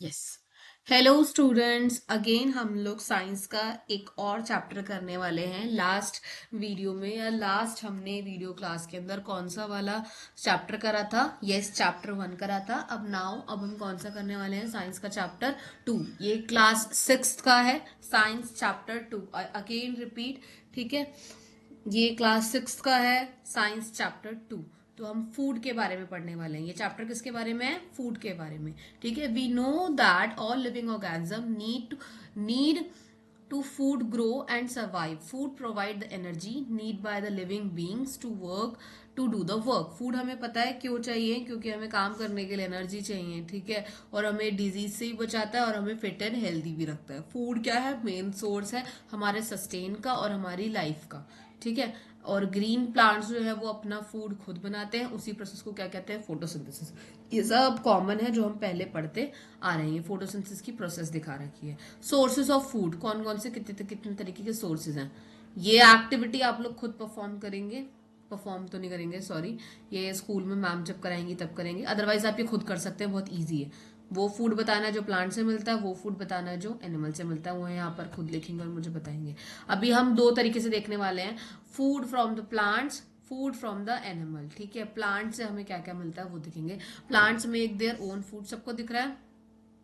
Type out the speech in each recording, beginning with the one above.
Yes. Hello students, again हम लोग science का एक और चैप्टर करने वाले हैं। लास्ट वीडियो में या लास्ट हमने वीडियो क्लास के अंदर कौन सा वाला चैप्टर करा था? यस, चैप्टर 1 करा था। अब हम कौन सा करने वाले हैं? साइंस का चैप्टर 2। ये क्लास 6 का है, साइंस चैप्टर 2। अगेन रिपीट, ठीक है। ये क्लास 6 का है, साइंस चैप्टर 2। तो हम फूड के बारे में पढ़ने वाले हैं। ये चैप्टर किसके बारे में है? फूड के बारे में। ठीक है। We know that all living organism need to food grow and survive. Food provide the energy need by the living beings to do the work. Food हमें पता है क्यों चाहिए, क्योंकि हमें काम करने के लिए एनर्जी चाहिए। ठीक है। और हमें डिजीज से भी बचाता है और हमें फिट एंड हेल्दी भी रखता है। फूड क्या है? मेन सोर्स है हमारे सस्टेन का और हमारी लाइफ का। ठीक है। और ग्रीन प्लांट्स जो है वो अपना फूड खुद बनाते हैं। उसी प्रोसेस को क्या कहते हैं? फोटोसिंथेसिस। ये सब कॉमन है जो हम पहले पढ़ते आ रहे हैं। ये फोटोसिंथेसिस की प्रोसेस दिखा रखी है। सोर्सेज ऑफ फूड कौन कौन से कितने तरीके के सोर्सेज हैं? ये एक्टिविटी आप लोग खुद परफॉर्म करेंगे। परफॉर्म तो नहीं करेंगे, सॉरी। ये स्कूल में मैम जब कराएंगी तब करेंगे, अदरवाइज आप ये खुद कर सकते हैं, बहुत ईजी है। वो फूड बताना है जो प्लांट से मिलता है, वो फूड बताना है जो एनिमल से मिलता है। वो यहाँ पर खुद लिखेंगे और मुझे बताएंगे। अभी हम दो तरीके से देखने वाले हैं, food from the plants, food from the animal. ठीक है। प्लांट से हमें क्या क्या मिलता है वो दिखेंगे। Plants make their own food, सबको दिख रहा है?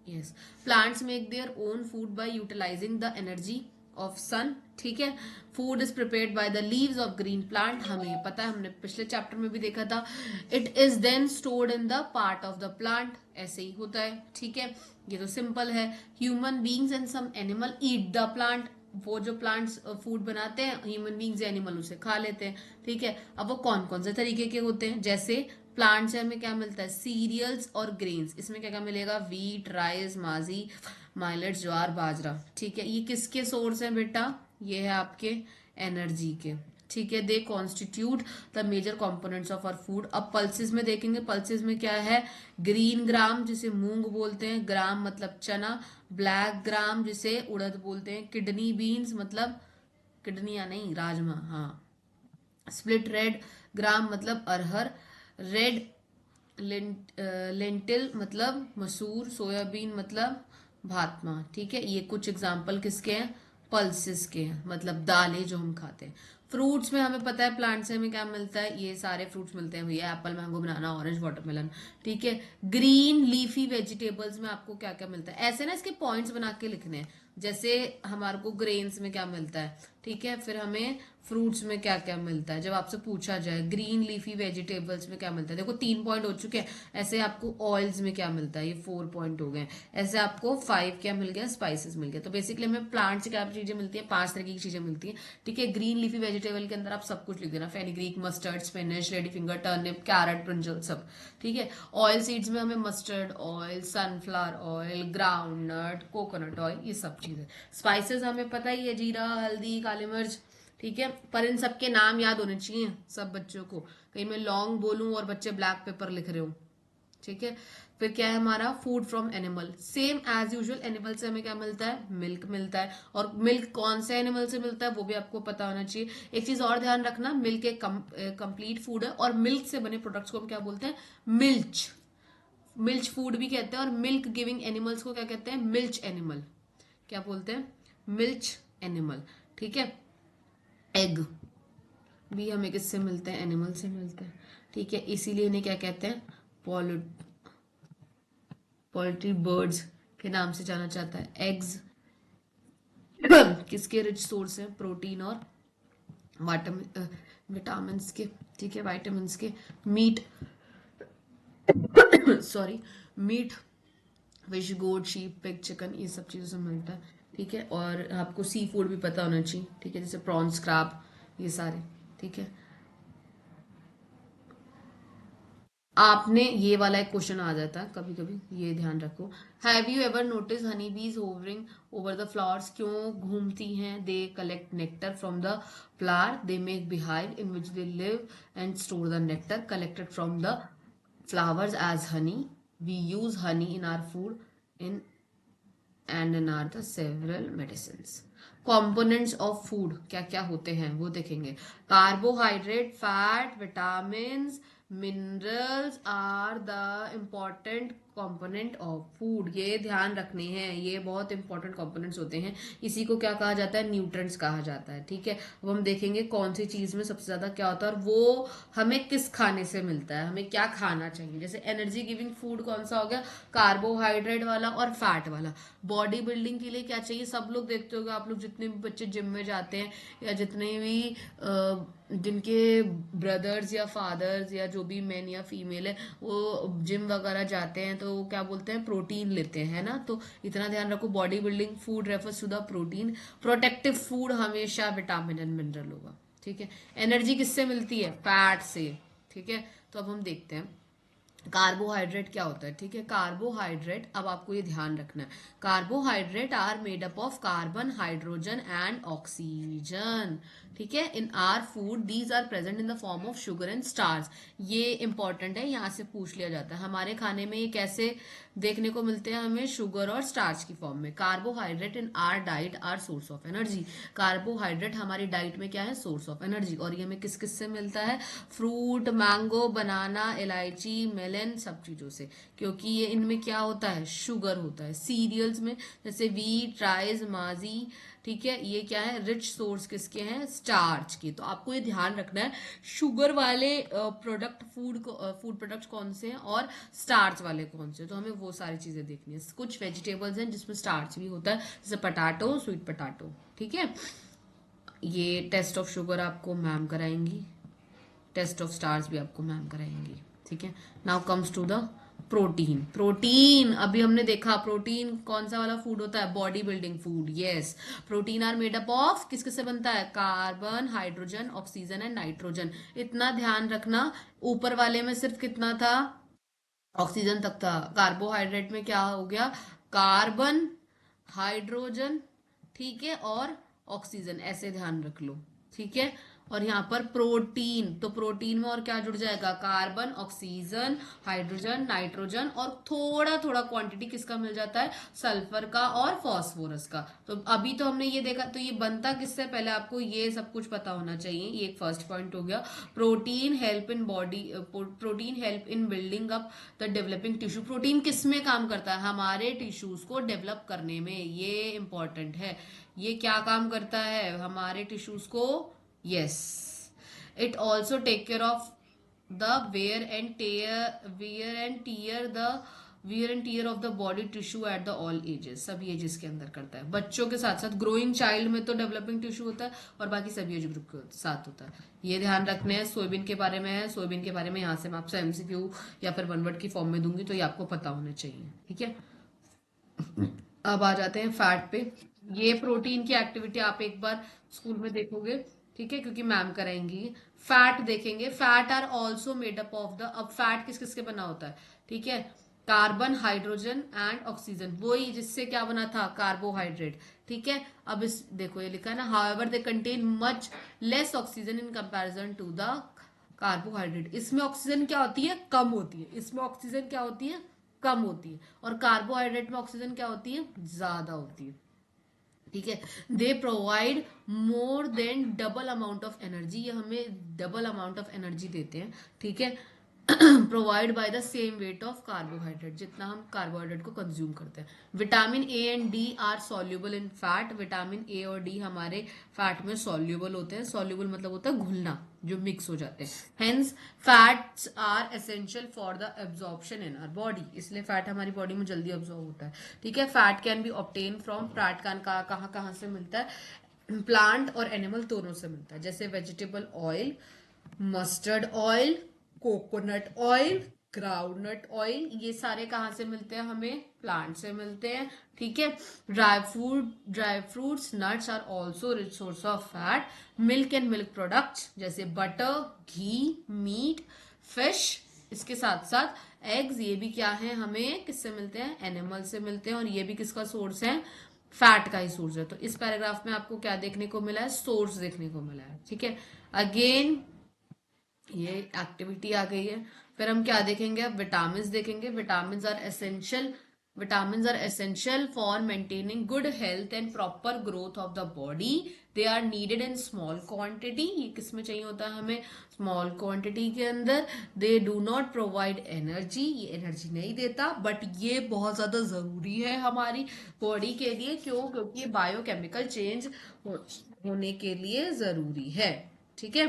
Yes. Plants make their own food by utilizing the energy of sun. ठीक है। Food is prepared by the leaves of green plant, हमें ये पता है, हमने पिछले चैप्टर में भी देखा था। It is then stored in the part of the plant, ऐसे ही होता है। ठीक है। ये तो सिंपल है। Human beings and some animal eat the plant. वो जो प्लांट्स फूड बनाते हैं, ह्यूमन बींग्स या एनिमल उसे खा लेते हैं। ठीक है। अब वो कौन कौन से तरीके के होते हैं? जैसे प्लांट से हमें क्या मिलता है? सीरियल्स और ग्रेन्स। इसमें क्या क्या मिलेगा? वीट, राइस, माजी, माइलेट, ज्वार, बाजरा। ठीक है। ये किसके सोर्स हैं बेटा? ये है आपके एनर्जी के। ठीक है। They constitute the major components of our food. अब पल्सेस में देखेंगे, पल्सेस में क्या है? ग्रीन ग्राम जिसे मूंग बोलते हैं, ग्राम मतलब चना। ब्लैक ग्राम जिसे उड़द बोलते हैं। किडनी बीन्स मतलब किडनियां नहीं, राजमा, हाँ। स्प्लिट रेड ग्राम मतलब अरहर। रेड लेंटिल मतलब मसूर। सोयाबीन मतलब भातमा। ठीक है। ये कुछ एग्जाम्पल किसके हैं? पल्सेस के हैं, मतलब दालें जो हम खाते हैं। फ्रूट्स में हमें पता है प्लांट से हमें क्या मिलता है? ये सारे फ्रूट्स मिलते हैं भैया, एप्पल, मैंगो, बनाना, ऑरेंज, वाटरमेलन। ठीक है। ग्रीन लीफी वेजिटेबल्स में आपको क्या क्या मिलता है? ऐसे ना इसके पॉइंट्स बना के लिखने हैं। जैसे हमारे को ग्रेन्स में क्या मिलता है, ठीक है, फिर हमें फ्रूट्स में क्या क्या मिलता है, जब आपसे पूछा जाए ग्रीन लीफी वेजिटेबल्स में क्या मिलता है। देखो 3 पॉइंट हो चुके हैं। ऐसे आपको ऑयल्स में क्या मिलता है, ये 4 पॉइंट हो गए। ऐसे आपको 5 क्या मिल गया? स्पाइसेस मिल गया। तो बेसिकली हमें प्लांट से क्या चीजें मिलती है? 5 तरीके की चीजें मिलती है। ठीक है। ग्रीन लीफी वेजिटेबल के अंदर आप सब कुछ लिख देना, fenugreek, mustard, spinach, lady finger, turnip, carrot, brinjal, सब। ठीक है। ऑयल सीड्स में हमें mustard oil, sunflower oil, groundnut, coconut oil, ये सब चीजें। स्पाइसेस हमें पता ही है, जीरा, हल्दी, काली मिर्च। ठीक है। पर इन सबके नाम याद होने चाहिए सब बच्चों को। कहीं मैं लॉन्ग बोलूं और बच्चे ब्लैक पेपर लिख रहे हो। ठीक है। फिर क्या है हमारा? Food from animal. Same as usual, animal से हमें क्या मिलता है? मिल्क मिलता है। और मिल्क कौन से एनिमल से मिलता है वो भी आपको पता होना चाहिए। एक चीज और ध्यान रखना, मिल्क एक कंप्लीट फूड है और मिल्क से बने प्रोडक्ट्स को हम क्या बोलते हैं? मिल्च। मिल्च फूड भी कहते हैं। और मिल्क गिविंग एनिमल्स को क्या कहते हैं? Milch animal. क्या बोलते हैं? Milch animal. ठीक है। एग भी हमें किससे मिलते हैं? एनिमल से मिलते हैं। ठीक है। इसीलिए इन्हें क्या कहते हैं? पोल्ट्री बर्ड्स के नाम से जाना जाता है। एग्स किसके रिच सोर्स है? प्रोटीन और विटामिन के। ठीक है। वाइटामिन के। Meat sorry, meat fish, goat, sheep, pig, chicken, ये सब चीज़ों से मिलता है। ठीक है। और आपको सी फूड भी पता होना चाहिए। ठीक है। जैसे प्रॉन्स, क्रैब, ये सारे। ठीक है। आपने ये वाला एक क्वेश्चन आ जाता है कभी कभी, ये ध्यान रखो। Have you ever notice Honey बीज होवरिंग ओवर द फ्लावर्स? क्यों घूमती हैं? They collect nectar from the flower, they make beehive in which they live and store the nectar collected from the flowers as honey. We use honey in our food in and in are the several medicines. Components of food क्या क्या होते हैं वो देखेंगे। Carbohydrate, fat, vitamin, minerals are the important component of food, ये ध्यान रखने हैं, ये बहुत इंपॉर्टेंट कंपोनेंट्स होते हैं। इसी को क्या कहा जाता है, न्यूट्रिएंट्स कहा जाता है। ठीक है, अब हम देखेंगे कौन सी चीज में सबसे ज्यादा क्या होता है और वो हमें किस खाने से मिलता है, हमें क्या खाना चाहिए। जैसे एनर्जी गिविंग फूड कौन सा हो गया, कार्बोहाइड्रेट वाला और फैट वाला। बॉडी बिल्डिंग के लिए क्या चाहिए, सब लोग देखते होंगे आप लोग, जितने भी बच्चे जिम में जाते हैं या जितने भी जिनके ब्रदर्स या फादर्स या जो भी मैन या फीमेल है वो जिम वगैरह जाते हैं तो वो क्या बोलते हैं, प्रोटीन लेते हैं, है ना। तो इतना ध्यान रखो, body building food refers to the protein. Protective food हमेशा विटामिन एंड मिनरल होगा। ठीक है, एनर्जी किससे मिलती है, फैट से। ठीक है, तो अब हम देखते हैं कार्बोहाइड्रेट क्या होता है। ठीक है, कार्बोहाइड्रेट, अब आपको ये ध्यान रखना है, carbohydrate are made up of carbon, hydrogen and oxygen. ठीक है, in our food these are present in the form of sugar and starch. ये इंपॉर्टेंट है, यहाँ से पूछ लिया जाता है हमारे खाने में ये कैसे देखने को मिलते हैं, हमें शुगर और स्टार्च की फॉर्म में। Carbohydrate in our diet are source of energy, carbohydrate हमारी डाइट में क्या है, सोर्स ऑफ एनर्जी। और ये हमें किस किस से मिलता है, फ्रूट, मैंगो, बनाना, इलायची, मेलन, सब चीजों से, क्योंकि ये इनमें क्या होता है, शुगर होता है। सीरियल्स में जैसे वीट, राइस, माजी, ठीक है, ये क्या है, रिच सोर्स किसके हैं, स्टार्च के। तो आपको ये ध्यान रखना है शुगर वाले प्रोडक्ट फूड प्रोडक्ट्स कौन से हैं और स्टार्च वाले कौन से, तो हमें वो सारी चीजें देखनी है। कुछ वेजिटेबल्स हैं जिसमें स्टार्च भी होता है, जैसे पटाटो, स्वीट पटाटो। ठीक है, ये टेस्ट ऑफ शुगर आपको मैम कराएंगी, टेस्ट ऑफ स्टार्च भी आपको मैम कराएंगी। ठीक है, now comes to the protein. Protein अभी हमने देखा, प्रोटीन कौन सा वाला फूड होता है, body building food. Yes, protein are made up of, किस किस से बनता है, carbon, hydrogen, oxygen and nitrogen. इतना ध्यान रखना, ऊपर वाले में सिर्फ कितना था, ऑक्सीजन तक था। कार्बोहाइड्रेट में क्या हो गया, कार्बन, हाइड्रोजन, ठीक है, और ऑक्सीजन, ऐसे ध्यान रख लो। ठीक है, और यहाँ पर प्रोटीन, तो प्रोटीन में और क्या जुड़ जाएगा, कार्बन, ऑक्सीजन, हाइड्रोजन, नाइट्रोजन, और थोड़ा थोड़ा क्वांटिटी किसका मिल जाता है, सल्फर का और फॉस्फोरस का। तो अभी तो हमने ये देखा, तो ये बनता किससे, पहले आपको ये सब कुछ पता होना चाहिए। ये एक फर्स्ट पॉइंट हो गया। Protein help in body, protein help in building up the developing tissue. Protein किस में काम करता है, हमारे टिश्यूज को डेवलप करने में, ये इंपॉर्टेंट है। ये क्या काम करता है, हमारे टिश्यूज को, yes, it also take care of the wear and tear the wear and tear of the body tissue at the all ages, सभी एजेस के अंदर करता है। बच्चों के साथ साथ ग्रोइंग चाइल्ड में तो डेवलपिंग टिश्यू होता है और बाकी सभी एज ग्रुप के साथ होता है। ये ध्यान रखने हैं। सोयाबीन के बारे में है, सोयाबीन के बारे में यहाँ से मैं आपसे एमसीक्यू या फिर वन वर्ड की फॉर्म में दूंगी, तो ये आपको पता होना चाहिए। ठीक है, अब आ जाते हैं फैट पे। ये प्रोटीन की एक्टिविटी आप एक बार स्कूल में देखोगे, ठीक है, क्योंकि मैम कराएंगी। फैट देखेंगे, fat are also made up of the, अब फैट किस किस के बना होता है, ठीक है, कार्बन, हाइड्रोजन एंड ऑक्सीजन, वही जिससे क्या बना था, कार्बोहाइड्रेट। ठीक है, अब इस देखो ये लिखा है ना, however they contain much less oxygen in comparison to the carbohydrate. इसमें ऑक्सीजन क्या होती है, कम होती है, इसमें ऑक्सीजन क्या होती है, कम होती है, और कार्बोहाइड्रेट में ऑक्सीजन क्या होती है, ज्यादा होती है। ठीक है, they provide more than double amount of energy, ये हमें डबल अमाउंट ऑफ एनर्जी देते हैं। ठीक है, provide by the same weight of carbohydrate, जितना हम कार्बोहाइड्रेट को कंज्यूम करते हैं। Vitamin A and D R soluble in fat, vitamin A और डी हमारे फैट में सॉल्युबल होते हैं। सॉल्युबल मतलब होता है घुलना, जो मिक्स हो जाते हैं। Hence fats are essential for the absorption in our body, इसलिए फैट हमारी बॉडी में जल्दी ऑब्जॉर्व होता है। ठीक है, fat can be obtain from, fat कहाँ कहाँ से मिलता है, प्लांट और एनिमल दोनों से मिलता है। जैसे vegetable oil, mustard oil, coconut oil, groundnut oil, ये सारे कहाँ से मिलते हैं, हमें प्लांट से मिलते हैं। ठीक है, dry fruits, nuts are also rich source of fat. Milk and milk products जैसे बटर, घी, मीट, फिश, इसके साथ साथ एग्स, ये भी क्या है, हमें किससे मिलते हैं, एनिमल से मिलते हैं, और ये भी किसका सोर्स है, फैट का ही सोर्स है। तो इस पैराग्राफ में आपको क्या देखने को मिला है, सोर्स देखने को मिला है। ठीक है, अगेन ये एक्टिविटी आ गई है। फिर हम क्या देखेंगे, अब विटामिन देखेंगे। Vitamin are essential Vitamins are essential for maintaining good health and proper growth of the body. They are needed in small quantity. ये किस में चाहिए होता है हमें? Small quantity के अंदर. They do not provide energy. ये energy नहीं देता, but ये बहुत ज़्यादा ज़रूरी है हमारी बॉडी के लिए. क्यों? क्योंकि ये बायोकेमिकल चेंज होने के लिए ज़रूरी है. ठीक है.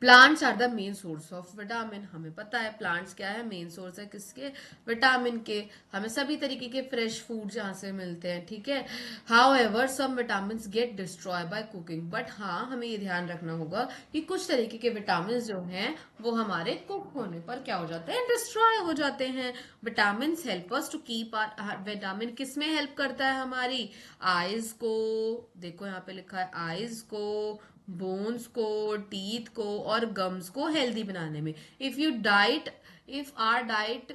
Plants are the main source of vitamin. हमें पता है प्लांट्स क्या है, मेन सोर्स है किसके? विटामिन के. हमें सभी तरीके के फ्रेश फूड जहां से मिलते हैं. ठीक है. However some vitamin get destroy by cooking. But हाँ, हमें ये ध्यान रखना होगा कि कुछ तरीके के विटामिन जो हैं वो हमारे कुक होने पर क्या हो जाते हैं? डिस्ट्रॉय हो जाते हैं. Vitamin help us to keep our. Vitamin किस में हेल्प करता है? हमारी आईज को. देखो यहाँ पे लिखा है आईज को, बोन्स को, टीथ को और गम्स को हेल्दी बनाने में. If our diet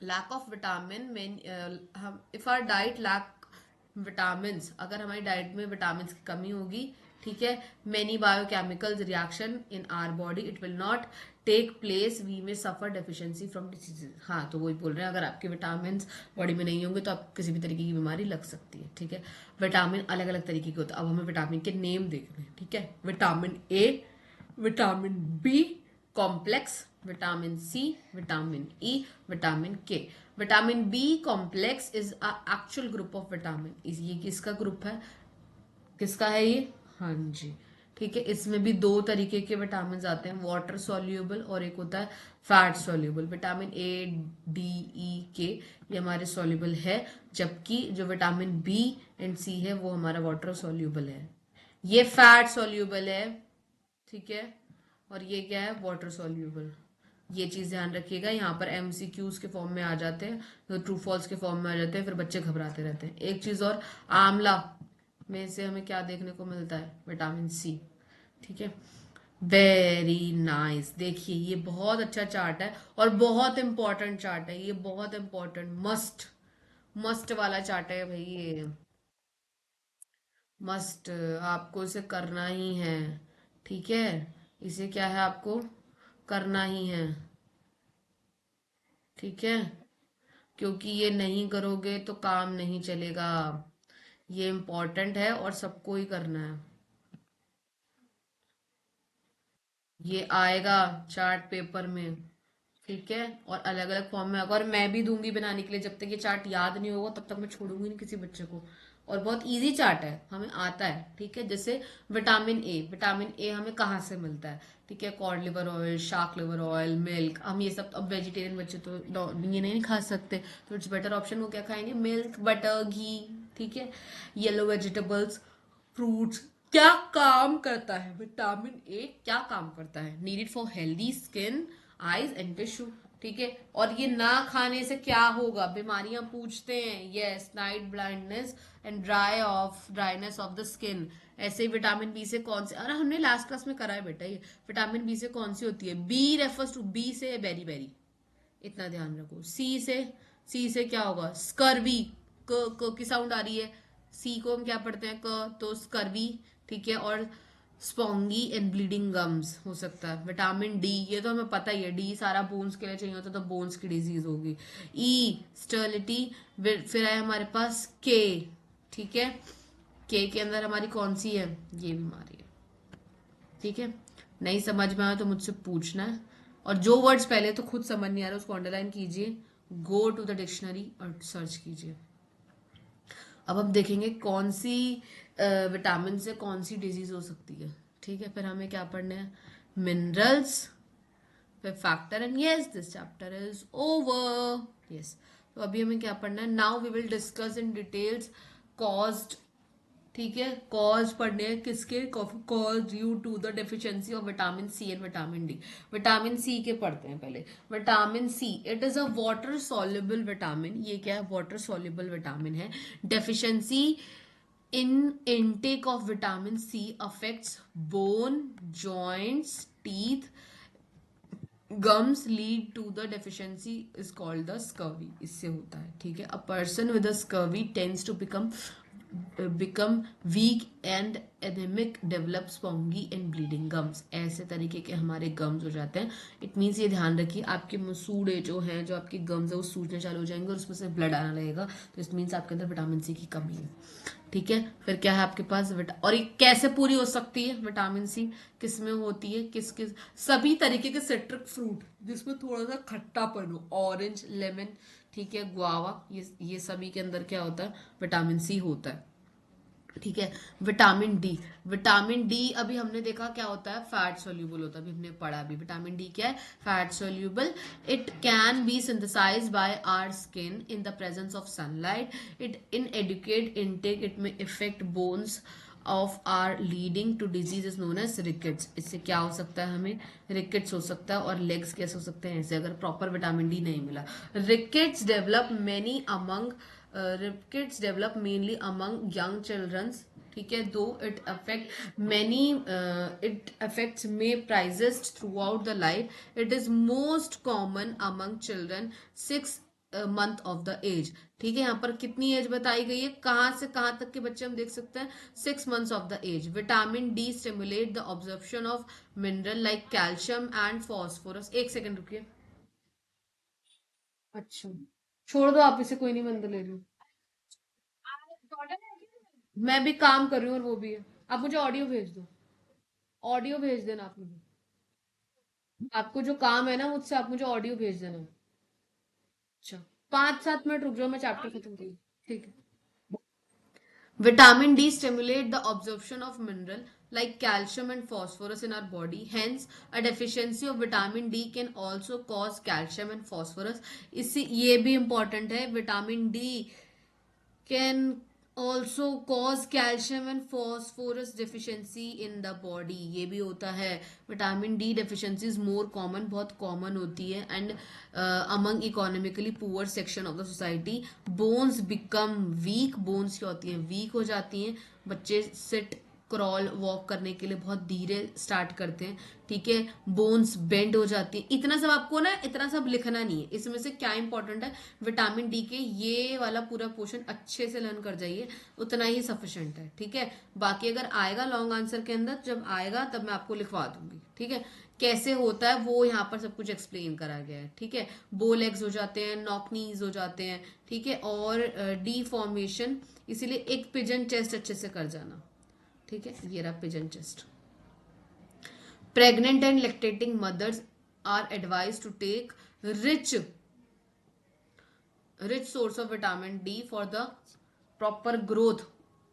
lack of vitamin if our diet lack vitamin, अगर हमारी डाइट में विटामिन की कमी होगी, ठीक है, many biochemical reaction in our body it will not take place, we may suffer deficiency from diseases. हाँ, तो वही बोल रहे हैं, अगर आपके विटामिन बॉडी में नहीं होंगे तो आप किसी भी तरीके की बीमारी लग सकती है. ठीक है. विटामिन अलग अलग तरीके के होते हैं. अब हमें विटामिन के नेम देखने हैं. ठीक है. Vitamin A, vitamin B complex, vitamin C, vitamin E, vitamin K. Vitamin B complex is a actual group of vitamin. ये किसका ग्रुप है? किसका है ये? हाँ जी. ठीक है. इसमें भी दो तरीके के विटामिन आते हैं, वाटर सॉल्यूबल और एक होता है fat soluble. Vitamin A, D, E, K ये हमारे सॉल्यूबल है, जबकि जो विटामिन बी एंड सी है वो हमारा वाटर सॉल्यूबल है. ये फैट सॉल्यूबल है. ठीक है. और ये क्या है? Water soluble. ये चीज ध्यान रखिएगा. यहाँ पर एमसीक्यूज के फॉर्म में आ जाते हैं, तो ट्रू फॉल्स के फॉर्म में आ जाते हैं, फिर बच्चे घबराते रहते हैं. एक चीज और, आंवला में से हमें क्या देखने को मिलता है? Vitamin C. ठीक है. Very nice. देखिए ये बहुत अच्छा चार्ट है और बहुत इंपॉर्टेंट चार्ट है. ये बहुत इंपॉर्टेंट, मस्ट मस्ट वाला चार्ट है भाई. ये मस्ट, आपको इसे करना ही है. ठीक है. इसे क्या है? आपको करना ही है. ठीक है. क्योंकि ये नहीं करोगे तो काम नहीं चलेगा. ये इम्पोर्टेंट है और सबको ही करना है. ये आएगा चार्ट पेपर में. ठीक है. और अलग अलग फॉर्म में आएगा और मैं भी दूंगी बनाने के लिए. जब तक ये चार्ट याद नहीं होगा तब तक मैं छोड़ूंगी नहीं किसी बच्चे को. और बहुत इजी चार्ट है, हमें आता है. ठीक है. जैसे विटामिन ए. विटामिन ए हमें कहाँ से मिलता है? ठीक है. Cod liver oil, shark liver oil, milk. हम ये सब, अब वेजिटेरियन बच्चे तो ये नहीं खा सकते, तो इट्स बेटर ऑप्शन वो क्या खाएंगे? मिल्क, बटर, घी. ठीक है. Yellow vegetables, fruits. क्या काम करता है विटामिन ए? क्या काम करता है? Needed for healthy skin, eyes and tissue. ठीक है. और ये ना खाने से क्या होगा? बीमारियां पूछते हैं. Yes, night blindness and dryness of the skin. ऐसे ही विटामिन बी से कौन से, अरे हमने लास्ट क्लास में करा है बेटा ये. विटामिन बी से कौन सी होती है? बी रेफर्स टू, बी से बेरी बेरी, इतना ध्यान रखो. सी से क्या होगा? स्कर्वी. क की साउंड आ रही है. सी को हम क्या पढ़ते हैं? क, तो स्कर्वी. ठीक है. और स्पॉन्गी एंड ब्लीडिंग गम्स हो सकता है. विटामिन डी, ये तो हमें पता ही है, डी सारा बोन्स के लिए चाहिए होता है, तो बोन्स की डिजीज होगी. ई स्टर्लिटी. फिर है हमारे पास के. ठीक है. के अंदर हमारी कौन सी है? ये बीमारी है. ठीक है. नहीं समझ में आया तो मुझसे पूछना है. और जो वर्ड्स पहले तो खुद समझ नहीं आ रहा उसको अंडरलाइन कीजिए, गो टू द डिक्शनरी और सर्च कीजिए. अब हम देखेंगे कौन सी विटामिन से कौन सी डिजीज हो सकती है. ठीक है. फिर हमें क्या पढ़ना है? मिनरल्स, फिर factor, and yes this chapter is over. Yes. तो अभी हमें क्या पढ़ना है? Now we will discuss in details caused. ठीक है. कॉज पढ़ने हैं किसके? Cause due to the deficiency of vitamin C and vitamin D. Vitamin C के पढ़ते हैं पहले. Vitamin C, it is a water soluble vitamin. ये क्या है? वाटर सॉल्युबल विटामिन है. Deficiency in intake of vitamin C affects bone, joints, teeth, gums. Lead to the deficiency is called the scurvy. इससे होता है. ठीक है. A person with a scurvy tends to become weak and anaemic develop spongy and bleeding gums, ऐसे तरीके के हमारे gums हो जाते हैं। इट मीन्स ये ध्यान रखिए आपके मसूड़े जो हैं, जो आपके गम्स है वो सूजने चालू हो जाएंगे और उसमें से ब्लड आने लगेगा, तो इट मीन्स आपके अंदर विटामिन सी की कमी है। ठीक है, फिर क्या है आपके पास और ये कैसे पूरी हो सकती है विटामिन सी, किस में होती है, किस किस सभी तरीके के सिट्रिक फ्रूट जिसमें थोड़ा सा खट्टापन हो, ऑरेंज, लेमन, ठीक है, गुआवा, ये सभी के अंदर क्या होता है, विटामिन सी होता है। ठीक है, विटामिन डी, विटामिन डी अभी हमने देखा क्या होता है, फैट सोल्यूबल होता है, अभी हमने पढ़ा अभी विटामिन डी क्या है, fat soluble. It can be synthesized by our skin in the presence of sunlight. It inadequate intake it may affect bones or or leading to disease is known as rickets. इससे क्या हो सकता है, हमें rickets हो सकता है, और लेग्स कैसे हो सकते हैं ऐसे, अगर प्रॉपर विटामिन डी नहीं मिला। Rickets develop many among rickets develop mainly among young children, ठीक है, though it affect many, it affects may persist throughout the life. It is most common among children 6 month of the age. ठीक है, यहाँ पर कितनी as बताई गई है, कहाँ से कहाँ तक के बच्चे हम देख सकते हैं, 6 months ऑफ द एज। Vitamin D stimulate the absorption of mineral like calcium and phosphorus. एक सेकेंड रुकिए, अच्छा छोड़ दो आप इसे, कोई नहीं, मैं अंदर ले रही हूँ। मैं भी काम कर रही हूँ और वो भी है। आप मुझे ऑडियो भेज दो, ऑडियो भेज देना आप मुझे, आपको जो काम है ना मुझसे, आप मुझे ऑडियो भेज देना। अच्छा, 5-7 मिनट रुक जाओ, मैं चैप्टर खत्म करूँ। ठीक है। Vitamin D stimulate the absorption of mineral like calcium and phosphorus in our body. Hence, a deficiency of vitamin D can also cause calcium and phosphorus. इससे ये भी important है, vitamin D can also cause calcium and phosphorus deficiency in the body, ये भी होता है। Vitamin D deficiency is more common, बहुत common होती है, and among economically poor section of the society. Bones become weak, bones क्या होती हैं, वीक हो जाती हैं, बच्चे सिट क्रॉल वॉक करने के लिए बहुत धीरे स्टार्ट करते हैं। ठीक है, बोन्स बेंड हो जाती है। इतना सब आपको ना, इतना सब लिखना नहीं है, इसमें से क्या इंपॉर्टेंट है, विटामिन डी के ये वाला पूरा पोर्शन अच्छे से लर्न कर जाइए, उतना ही सफिशिएंट है। ठीक है, बाकी अगर आएगा लॉन्ग आंसर के अंदर, जब आएगा तब मैं आपको लिखवा दूंगी। ठीक है, कैसे होता है वो यहाँ पर सब कुछ एक्सप्लेन करा गया है। ठीक है, बो लेग्स हो जाते हैं, नॉकनीज हो जाते हैं, ठीक है, और डी फॉर्मेशन, इसीलिए एक पिजन चेस्ट अच्छे से कर जाना। ठीक है, ये रहा pigeon chest. Pregnant and lactating mothers are advise to take rich source of vitamin D for the proper growth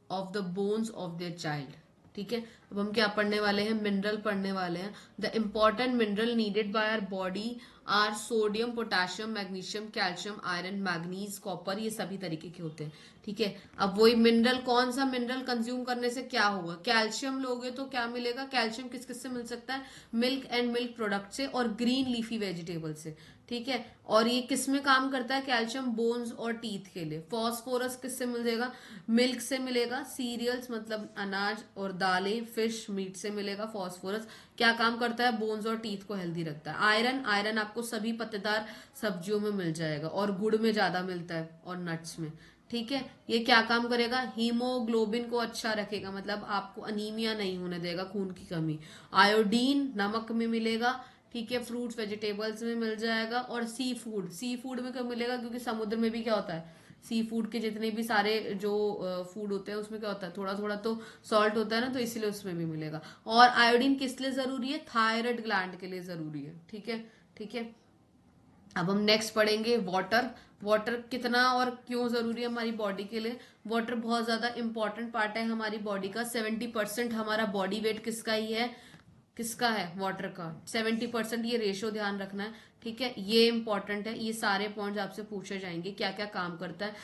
of the bones of their child। ठीक है, अब हम क्या पढ़ने वाले हैं, मिनरल पढ़ने वाले हैं। The important mineral needed by our body are sodium, potassium, magnesium, calcium, iron, manganese, copper, ये सभी तरीके के होते हैं। ठीक है, अब वही मिनरल, कौन सा मिनरल कंज्यूम करने से क्या होगा, कैल्शियम लोगे तो क्या मिलेगा, कैल्शियम किस किस से मिल सकता है, मिल्क एंड मिल्क प्रोडक्ट से और ग्रीन लीफी वेजिटेबल से। ठीक है, और ये किस में काम करता है, कैल्शियम बोन्स और टीथ के लिए। फॉस्फोरस किससे मिलेगा, मिल्क से मिलेगा, सीरियल्स मतलब अनाज और दालें, फिश, मीट से मिलेगा फॉस्फोरस। क्या काम करता है, बोन्स और टीथ को हेल्दी रखता है। आयरन, आयरन आपको सभी पत्तेदार सब्जियों में मिल जाएगा, और गुड़ में ज्यादा मिलता है, और नट्स में। ठीक है, ये क्या काम करेगा, हीमोग्लोबिन को अच्छा रखेगा, मतलब आपको अनीमिया नहीं होने देगा, खून की कमी। आयोडीन नमक में मिलेगा। ठीक है, फ्रूट्स वेजिटेबल्स में मिल जाएगा, और सी फूड, सी फूड में क्या मिलेगा, क्योंकि समुद्र में भी क्या होता है, सी फूड के जितने भी सारे जो फूड होते हैं उसमें क्या होता है, थोड़ा थोड़ा तो सॉल्ट होता है ना, तो इसीलिए उसमें भी मिलेगा। और आयोडीन किस लिए जरूरी है, थायराइड ग्लैंड के लिए जरूरी है। ठीक है, ठीक है, अब हम नेक्स्ट पढ़ेंगे वाटर। वाटर कितना और क्यों जरूरी है हमारी बॉडी के लिए, वाटर बहुत ज्यादा इंपॉर्टेंट पार्ट है हमारी बॉडी का। 70% हमारा बॉडी वेट किसका ही है, किसका है, वाटर का 70%, ये रेशो ध्यान रखना है। ठीक है, ये इंपॉर्टेंट है, ये सारे पॉइंट्स आपसे पूछे जाएंगे, क्या क्या काम करता है।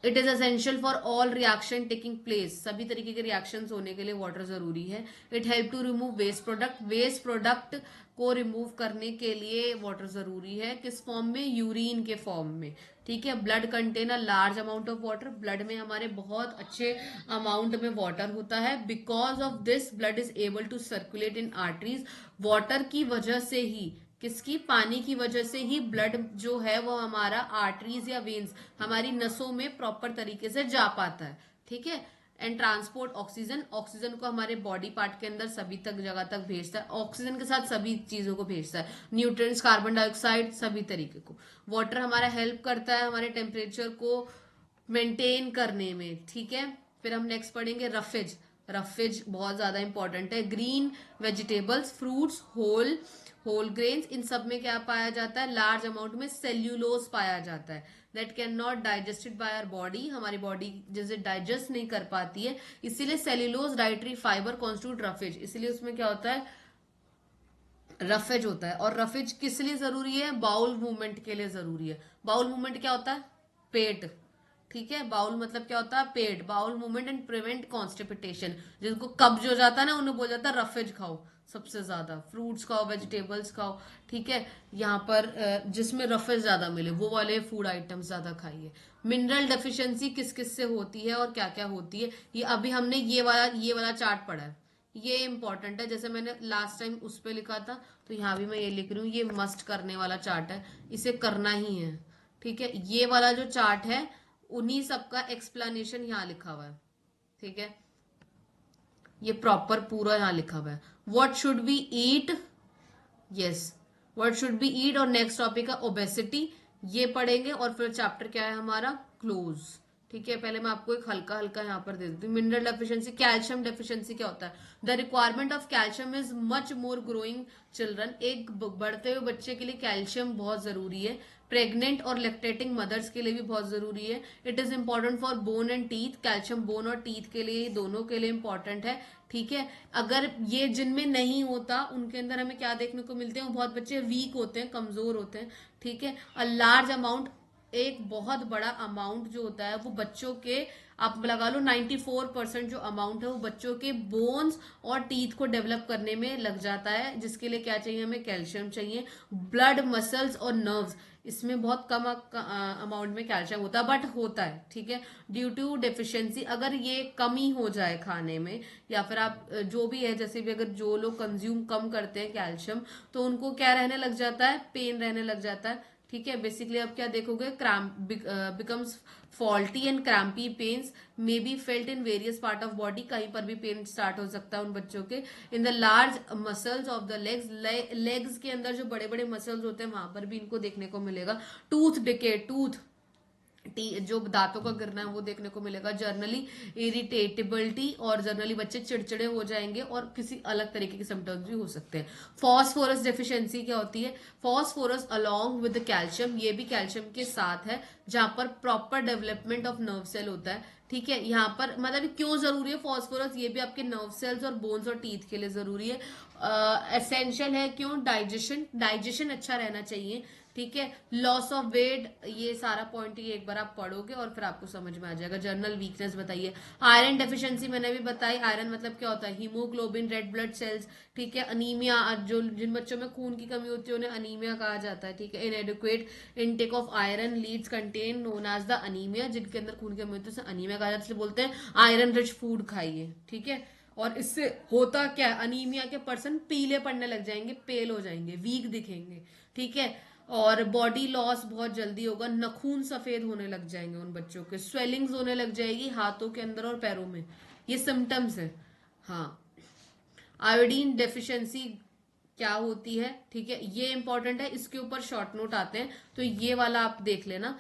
It is essential for all reaction taking place, सभी तरीके के रिएक्शंस होने के लिए वाटर जरूरी है। It help to remove waste product, waste product को रिमूव करने के लिए वाटर जरूरी है, किस फॉर्म में, यूरिन के फॉर्म में। ठीक है, blood contain a large amount of water, blood में हमारे बहुत अच्छे अमाउंट में वाटर होता है। Because of this blood is able to circulate in arteries, water की वजह से ही, किसकी, पानी की वजह से ही ब्लड जो है वो हमारा आर्टरीज या वेन्स, हमारी नसों में प्रॉपर तरीके से जा पाता है। ठीक है, एंड ट्रांसपोर्ट ऑक्सीजन, ऑक्सीजन को हमारे बॉडी पार्ट के अंदर सभी तक जगह तक भेजता है, ऑक्सीजन के साथ सभी चीजों को भेजता है, न्यूट्रिएंट्स, कार्बन डाइऑक्साइड, सभी तरीके को। वाटर हमारा हेल्प करता है हमारे टेम्परेचर को मेंटेन करने में, ठीक है। फिर हम नेक्स्ट पढ़ेंगे रफेज। रफेज बहुत ज्यादा इंपॉर्टेंट है। Green vegetables, fruits, whole whole grains, इन सब में क्या पाया जाता है, लार्ज अमाउंट में सेल्यूलोज पाया जाता है, that can not digested by our body, हमारी बॉडी जैसे डाइजेस्ट नहीं कर पाती है, इसीलिए cellulose dietary fibre constitute roughage, इसीलिए उसमें क्या होता है, रफेज होता है। और रफेज किस लिए जरूरी है, बाउल मूवमेंट के लिए जरूरी है। बाउल मूवमेंट क्या होता है, पेट, ठीक है। बाउल मतलब क्या होता है, पेट। बाउल मूवमेंट एंड प्रिवेंट कॉन्स्टिपेटेशन, जिनको कब्ज हो जाता है ना उन्हें बोला जाता है रफेज खाओ, सबसे ज्यादा फ्रूट्स खाओ, वेजिटेबल्स खाओ, ठीक है। यहाँ पर जिसमें रफेज ज्यादा मिले वो वाले फूड आइटम्स ज्यादा खाइए। मिनरल डेफिशिएंसी किस किस से होती है और क्या क्या होती है, ये अभी हमने ये वाला चार्ट पढ़ा है, ये इंपॉर्टेंट है। जैसे मैंने लास्ट टाइम उस पे लिखा था तो यहाँ भी मैं ये लिख रही हूँ, ये मस्ट करने वाला चार्ट है, इसे करना ही है, ठीक है। ये वाला जो चार्ट है उन्हीं सबका एक्सप्लेनेशन यहाँ लिखा हुआ है, ठीक है। ये प्रॉपर पूरा यहाँ लिखा हुआ है, what should be eat, yes, what should be eat. और नेक्स्ट टॉपिक है ओबेसिटी, ये पढ़ेंगे। और फिर चैप्टर क्या है हमारा, क्लोज, ठीक है। पहले मैं आपको एक हल्का हल्का यहाँ पर दे देती हूँ। मिनरल डेफिशिएंसी, कैल्शियम डेफिशिएंसी क्या होता है, the requirement of calcium is much more growing children, एक बढ़ते हुए बच्चे के लिए कैल्शियम बहुत जरूरी है। प्रेग्नेंट और लेक्टेटिंग मदर्स के लिए भी बहुत जरूरी है। It is important for bone and teeth, calcium bone और टीथ के लिए, दोनों के लिए इंपॉर्टेंट है, ठीक है। अगर ये जिनमें नहीं होता उनके अंदर हमें क्या देखने को मिलते हैं, बहुत बच्चे वीक होते हैं, कमजोर होते हैं, ठीक है। अ लार्ज अमाउंट, एक बहुत बड़ा अमाउंट जो होता है वो बच्चों के, आप लगा लो 94% जो अमाउंट है वो बच्चों के बोन्स और टीथ को डेवलप करने में लग जाता है, जिसके लिए क्या चाहिए, हमें कैल्शियम चाहिए। ब्लड, मसल्स और नर्व्स, इसमें बहुत कम अमाउंट में कैल्शियम होता है, बट होता है, ठीक है। ड्यू टू डेफिशिएंसी, अगर ये कमी हो जाए खाने में, या फिर आप जो भी है, जैसे भी अगर जो लोग कंज्यूम कम करते हैं कैल्शियम, तो उनको क्या रहने लग जाता है, पेन रहने लग जाता है, ठीक है। बेसिकली आप क्या देखोगे, cramp becomes faulty and crampy pains may be felt in various part of body, कहीं पर भी पेन स्टार्ट हो सकता है उन बच्चों के। In the large muscles of the legs, legs के अंदर जो बड़े बड़े मसल्स होते हैं वहां पर भी इनको देखने को मिलेगा। टूथ डिके, टूथ जो दांतों का गिरना है वो देखने को मिलेगा। जर्नली इरिटेटेबिलिटी, और जर्नली बच्चे चिड़चिड़े हो जाएंगे, और किसी अलग तरीके के सिम्टम्स भी हो सकते हैं। फॉस्फोरस डेफिशिएंसी क्या होती है, फॉस्फोरस अलोंग विद कैल्शियम, ये भी कैल्शियम के साथ है, जहां पर proper development of nerve cell होता है, ठीक है। यहाँ पर मतलब क्यों जरूरी है फॉस्फोरस, ये भी आपके नर्व सेल्स और बोन्स और टीथ के लिए जरूरी है, एसेंशियल है। क्यों, डाइजेशन, डाइजेशन अच्छा रहना चाहिए, ठीक है। लॉस ऑफ वेट, ये सारा पॉइंट ये एक बार आप पढ़ोगे और फिर आपको समझ में आ जाएगा। जर्नल वीकनेस बताइए। आयरन डेफिशिएंसी मैंने भी बताई, आयरन मतलब क्या होता है, हीमोग्लोबिन, रेड ब्लड सेल्स, ठीक है। अनीमिया, जो जिन बच्चों में खून की कमी होती है उन्हें अनीमिया कहा जाता है, ठीक है। Inadequate intake of iron leads contain known as the anaemia, जिनके अंदर खून की कमी होती है उसे अनीमिया कहा जाता है, इसलिए बोलते हैं आयरन रिच फूड खाइए, ठीक है। और इससे होता क्या है, अनीमिया के पर्सन पीले पड़ने लग जाएंगे, पेल हो जाएंगे, वीक दिखेंगे, ठीक है। और बॉडी लॉस बहुत जल्दी होगा, नखून सफेद होने लग जाएंगे उन बच्चों के, स्वेलिंग्स होने लग जाएगी हाथों के अंदर और पैरों में, ये सिम्टम्स है। हाँ, आयोडीन डेफिशिएंसी क्या होती है, ठीक है, ये इंपॉर्टेंट है, इसके ऊपर शॉर्ट नोट आते हैं तो ये वाला आप देख लेना।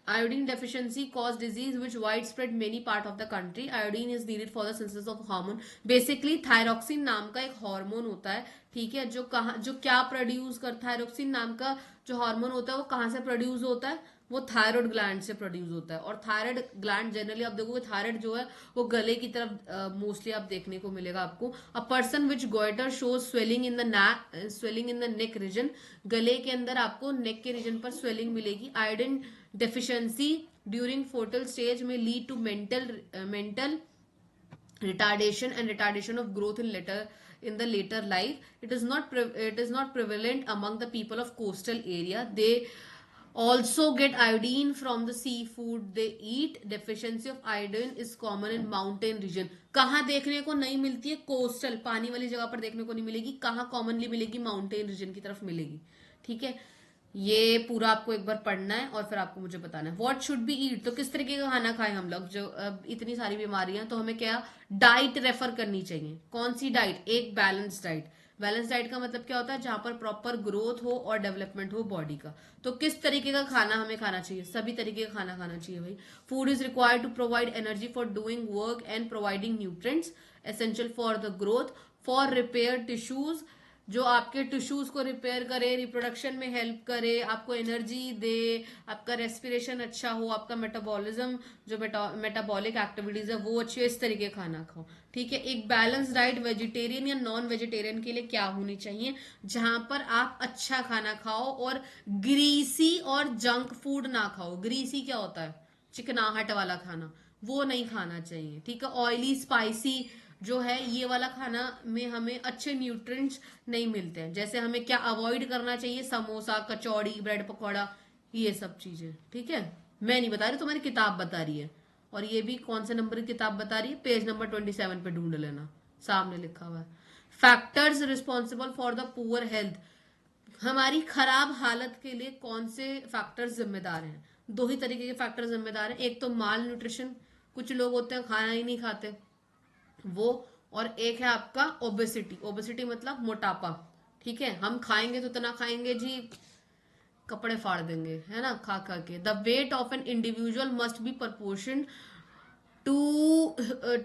Iodine deficiency cause disease which wide spread many part of the country, iodine is needed for the synthesis of hormone. Basically thyroxine नाम का एक हार्मोन होता है, ठीक है, जो क्या प्रोड्यूस कर, थायरोक्सिन नाम का जो हार्मोन होता है वो कहाँ से प्रोड्यूस होता है, वो थायराइड ग्लैंड से प्रोड्यूस होता है। और थायराइड ग्लैंड जनरली आप देखोगे, थायराइड जो है वो गले की तरफ मोस्टली आप देखने को मिलेगा आपको। A person which goitre shows swelling in the swelling in the neck region, गले के अंदर आपको नेक के रीजन पर स्वेलिंग मिलेगी। Iodine deficiency during foetal stage में lead to mental retardation and retardation of growth in the later life. It is not prevalent among the people of coastal area. They also get iodine from the seafood they eat. Deficiency of iodine is common in mountain region. कहाँ देखने को नहीं मिलती है, coastal, पानी वाली जगह पर देखने को नहीं मिलेगी, कहाँ कॉमनली मिलेगी, माउंटेन रीजन की तरफ मिलेगी, ठीक है। ये पूरा आपको एक बार पढ़ना है और फिर आपको मुझे बताना है व्हाट शुड बी ईट। तो किस तरीके का खाना खाएं हम लोग, जो इतनी सारी बीमारियां, तो हमें क्या डाइट रेफर करनी चाहिए। कौन सी डाइट? एक बैलेंस डाइट। बैलेंस डाइट का मतलब क्या होता है? जहां पर प्रॉपर ग्रोथ हो और डेवलपमेंट हो बॉडी का। तो किस तरीके का खाना हमें खाना चाहिए? सभी तरीके का खाना खाना चाहिए भाई। Food is required to provide energy for doing work and providing nutrients essential for the growth, for repair tissues, जो आपके टिश्यूज को रिपेयर करे, रिप्रोडक्शन में हेल्प करे, आपको एनर्जी दे, आपका रेस्पिरेशन अच्छा हो, आपका मेटाबॉलिज्म, जो मेटाबॉलिक एक्टिविटीज है वो अच्छी है। इस तरीके का खाना खाओ, ठीक है। एक बैलेंस डाइट वेजिटेरियन या नॉन वेजिटेरियन के लिए क्या होनी चाहिए? जहां पर आप अच्छा खाना खाओ और ग्रीसी और जंक फूड ना खाओ। ग्रीसी क्या होता है? चिकनाहट वाला खाना, वो नहीं खाना चाहिए, ठीक है। ऑयली स्पाइसी जो है ये वाला खाना में हमें अच्छे न्यूट्रिएंट्स नहीं मिलते हैं। जैसे हमें क्या अवॉइड करना चाहिए? समोसा, कचौड़ी, ब्रेड पकौड़ा, ये सब चीजें, ठीक है। मैं नहीं बता रही, तुम्हारी किताब बता रही है। और ये भी कौन से नंबर की किताब बता रही है? पेज नंबर 27 पे ढूंढ लेना, सामने लिखा हुआ है। Factors responsible for the poor health. हमारी खराब हालत के लिए कौन से फैक्टर्स जिम्मेदार हैं? दो ही तरीके के फैक्टर जिम्मेदार हैं। एक तो माल न्यूट्रिशन, कुछ लोग होते हैं खाना ही नहीं खाते वो, और एक है आपका ओबेसिटी। ओबेसिटी मतलब मोटापा, ठीक है। हम खाएंगे तो इतना खाएंगे जी, कपड़े फाड़ देंगे, है ना, खा खा के। The weight of an individual must be proportion to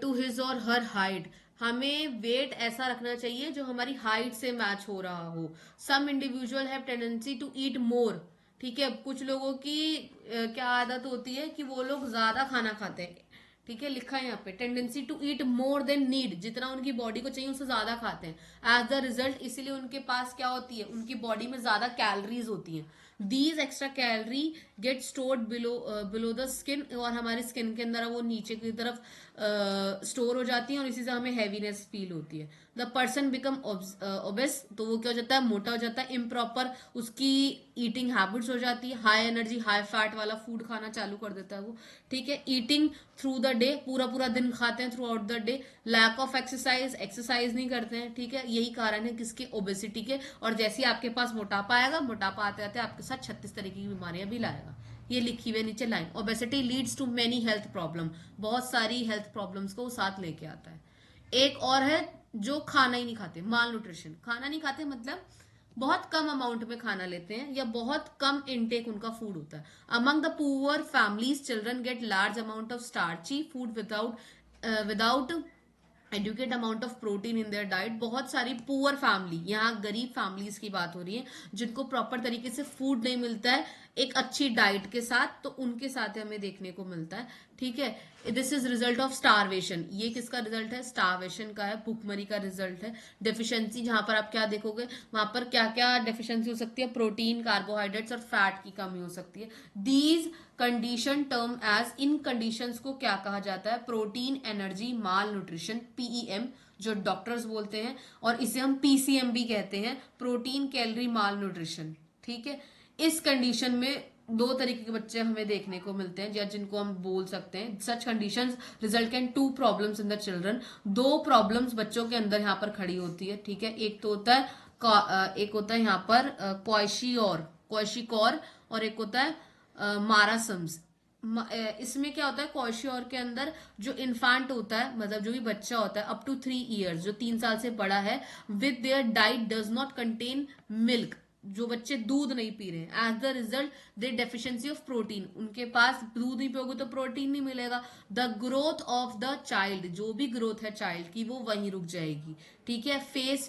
to his or her height. हमें वेट ऐसा रखना चाहिए जो हमारी हाइट से मैच हो रहा हो। Some individual have tendency to eat more, ठीक है। कुछ लोगों की क्या आदत होती है कि वो लोग ज्यादा खाना खाते हैं, ठीक है। लिखा है यहाँ पे tendency to eat more than need, जितना उनकी बॉडी को चाहिए उससे ज्यादा खाते हैं। एज द रिजल्ट इसीलिए उनके पास क्या होती है? उनकी बॉडी में ज्यादा कैलोरीज होती हैं। These extra calorie get stored below the skin, और हमारी स्किन के अंदर वो नीचे की तरफ स्टोर हो जाती है और इसी से हमें हैवीनेस फील होती है। द पर्सन बिकम ओबेस, तो वो क्या हो जाता है? मोटा हो जाता है। इम्प्रॉपर उसकी ईटिंग हैबिट्स हो जाती है, हाई एनर्जी हाई फैट वाला फूड खाना चालू कर देता है वो, ठीक है। ईटिंग थ्रू द डे, पूरा पूरा दिन खाते हैं throughout the day. Lack of exercise, exercise नहीं करते हैं, ठीक है। यही कारण है किसके? ओबेसिटी के। और जैसे ही आपके पास मोटापा आएगा, मोटापा आते आते आपके साथ 36 तरीके की बीमारियां भी लाएगा। ये लिखी हुई नीचे line. Obesity leads to many health problem, बहुत सारी हेल्थ प्रॉब्लम्स को साथ लेके आता है। एक और है जो खाना ही नहीं खाते, माल न्यूट्रिशन। खाना नहीं खाते मतलब बहुत कम अमाउंट में खाना लेते हैं या बहुत कम इनटेक उनका फूड होता है। Among the poor families children get large amount of starchy food without adequate amount of protein in their diet. बहुत सारी पुअर फैमिली, यहाँ गरीब फैमिलीज की बात हो रही है, जिनको प्रॉपर तरीके से फूड नहीं मिलता है एक अच्छी डाइट के साथ, तो उनके साथ हमें देखने को मिलता है, ठीक है। This is result of starvation. ये किसका रिजल्ट है? स्टारवेशन का है, भूखमरी का रिजल्ट है। डेफिशिएंसी, जहां पर आप क्या देखोगे वहां पर क्या क्या डेफिशिएंसी हो सकती है? प्रोटीन, कार्बोहाइड्रेट्स और फैट की कमी हो सकती है। दीज कंडीशन टर्म एज, इन कंडीशंस को क्या कहा जाता है? Protein energy malnutrition, PEM जो डॉक्टर्स बोलते हैं, और इसे हम पीसीएम भी कहते हैं, प्रोटीन कैलोरी माल न्यूट्रिशन, ठीक है। इस कंडीशन में दो तरीके के बच्चे हमें देखने को मिलते हैं, या जिनको हम बोल सकते हैं such conditions result can two problems in the children. दो प्रॉब्लम्स बच्चों के अंदर यहाँ पर खड़ी होती है, ठीक है। एक तो होता है एक होता है यहाँ पर क्वाशियोर, और एक होता है मारासम्स। इसमें क्या होता है? क्वाशियोर के अंदर जो इन्फेंट होता है, मतलब जो भी बच्चा होता है अप टू 3 ईयर्स, जो 3 साल से बड़ा है, with their diet does not contain milk, जो बच्चे दूध नहीं पी रहे हैं, as the result they deficiency of protein, उनके पास दूध नहीं पियोगे तो प्रोटीन नहीं मिलेगा। The growth of the child, जो भी ग्रोथ है चाइल्ड की वो वहीं रुक जाएगी, ठीक है। Face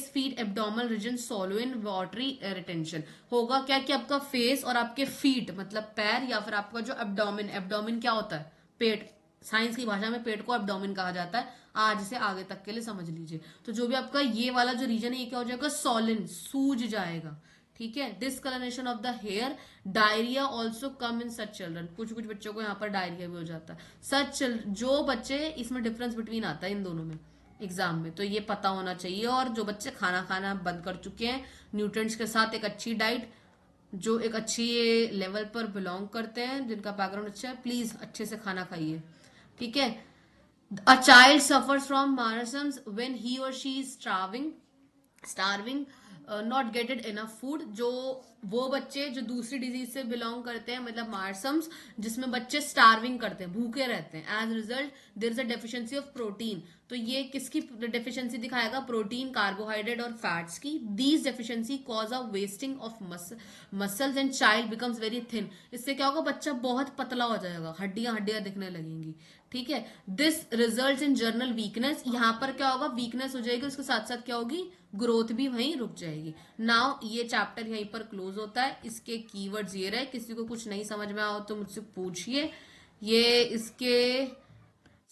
feet abdominal region swollen in watery retention. होगा क्या कि आपका फेस और आपके फीट मतलब पैर, या फिर आपका जो एब्डोमिन, एब्डोमिन क्या होता है? पेट। साइंस की भाषा में पेट को एब्डोमिन कहा जाता है, आज से आगे तक के लिए समझ लीजिए। तो जो भी आपका ये वाला जो रीजन है ये क्या हो जाएगा? सॉलिन, सूज जाएगा, ठीक है। Discolouration of the hair, diarrhoea also come in such children. कुछ कुछ बच्चों को यहाँ पर डायरिया भी हो जाता है। सच जो बच्चे, इसमें डिफरेंस बिटवीन आता है इन दोनों में एग्जाम में, तो ये पता होना चाहिए। और जो बच्चे खाना खाना बंद कर चुके हैं न्यूट्रिएंट्स के साथ, एक अच्छी डाइट, जो एक अच्छी लेवल पर बिलोंग करते हैं, जिनका बैकग्राउंड अच्छा है, प्लीज अच्छे से खाना खाइए, ठीक है। A child suffers from marasmus when he or she is starving. Not gated enough food, जो वो बच्चे जो दूसरी डिजीज से बिलोंग करते हैं, मतलब मार्सम्स, जिसमें बच्चे स्टार्विंग करते हैं, भूखे रहते हैं, as result there is a deficiency of protein. तो ये किसकी डेफिशिएंसी दिखाएगा? प्रोटीन, कार्बोहाइड्रेट और फैट्स की। These deficiency cause a wasting of muscles and child becomes very thin. इससे क्या होगा? बच्चा बहुत पतला हो जाएगा, हड्डियां हड्डियां दिखने लगेंगी। ठीक है, this result in journal weakness. यहां पर क्या होगा? वीकनेस हो जाएगी, उसके साथ साथ क्या होगी? ग्रोथ भी वहीं रुक जाएगी। नाउ ये चैप्टर यहीं पर क्लोज होता है। इसके कीवर्ड्स ये रहे, किसी को कुछ नहीं समझ में आओ तो मुझसे पूछिए। ये इसके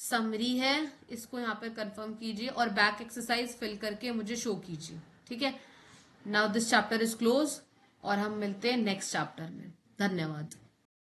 समरी है, इसको यहाँ पे कंफर्म कीजिए और बैक एक्सरसाइज फिल करके मुझे शो कीजिए। ठीक है, now this chapter is close और हम मिलते हैं नेक्स्ट चैप्टर में। धन्यवाद।